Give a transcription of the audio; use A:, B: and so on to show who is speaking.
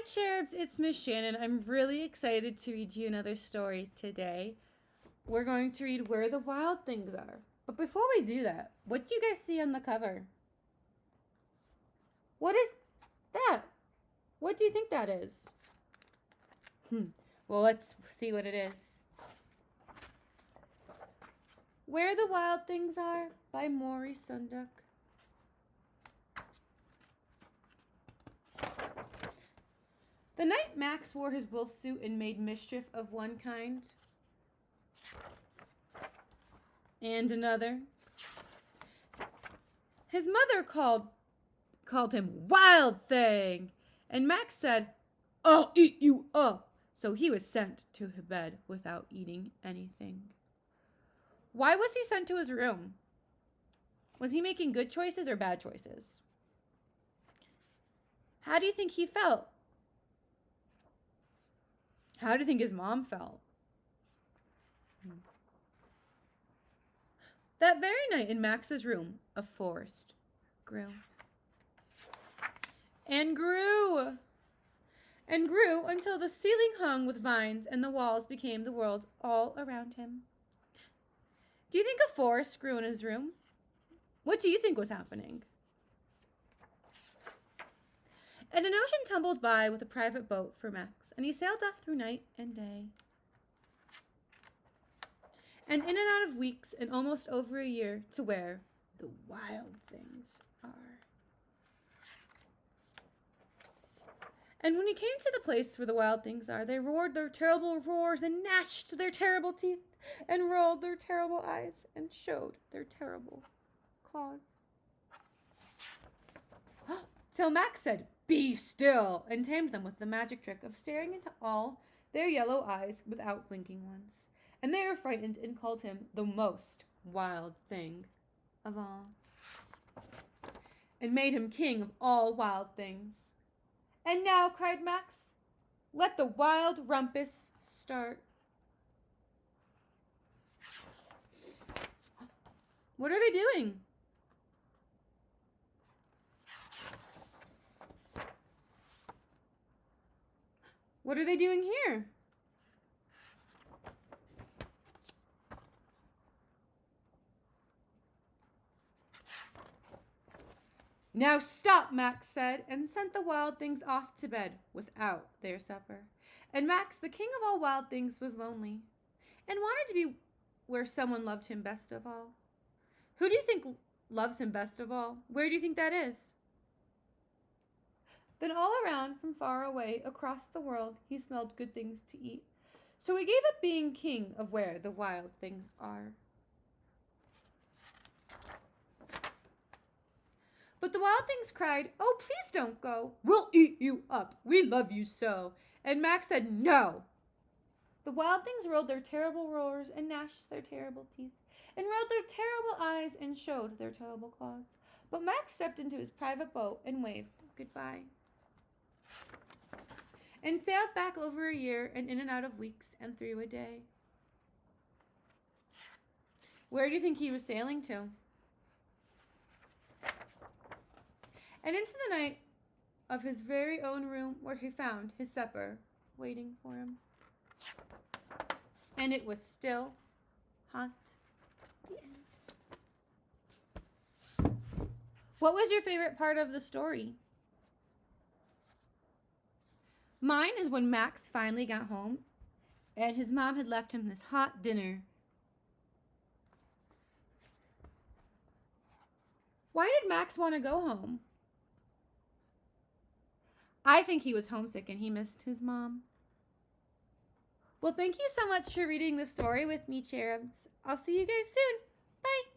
A: Cherubs, it's Miss Shannon. I'm really excited to read you another story today. We're going to read Where the Wild Things Are. But before we do that, what do you guys see on the cover? What is that? What do you think that is? Well, let's see what it is. Where the Wild Things Are by Maury Sunduk. The night Max wore his wolf suit and made mischief of one kind and another, his mother called him Wild Thing, and Max said, "I'll eat you up." So he was sent to his bed without eating anything. Why was he sent to his room? Was he making good choices or bad choices? How do you think he felt? How do you think his mom felt? That very night in Max's room, a forest grew. And grew. And grew until the ceiling hung with vines and the walls became the world all around him. Do you think a forest grew in his room? What do you think was happening? And an ocean tumbled by with a private boat for Max, and he sailed off through night and day. And in and out of weeks and almost over a year to where the wild things are. And when he came to the place where the wild things are, they roared their terrible roars and gnashed their terrible teeth and rolled their terrible eyes and showed their terrible claws. Till Max said, "Be still," and tamed them with the magic trick of staring into all their yellow eyes without blinking ones. And they were frightened and called him the most wild thing of all. And made him king of all wild things. "And now," cried Max, "let the wild rumpus start." What are they doing? What are they doing here? "Now stop," Max said, and sent the wild things off to bed without their supper. And Max, the king of all wild things, was lonely and wanted to be where someone loved him best of all. Who do you think loves him best of all? Where do you think that is? Then all around, from far away, across the world, he smelled good things to eat. So he gave up being king of where the wild things are. But the wild things cried, "Oh, please don't go. We'll eat you up. We love you so." And Max said, "No." The wild things rolled their terrible roars and gnashed their terrible teeth and rolled their terrible eyes and showed their terrible claws. But Max stepped into his private boat and waved goodbye. And sailed back over a year and in and out of weeks and through a day. Where do you think he was sailing to? And into the night of his very own room where he found his supper waiting for him. And it was still hot. The end. What was your favorite part of the story? Mine is when Max finally got home and his mom had left him this hot dinner. Why did Max want to go home? I think he was homesick and he missed his mom. Well, thank you so much for reading the story with me, Cherubs. I'll see you guys soon. Bye.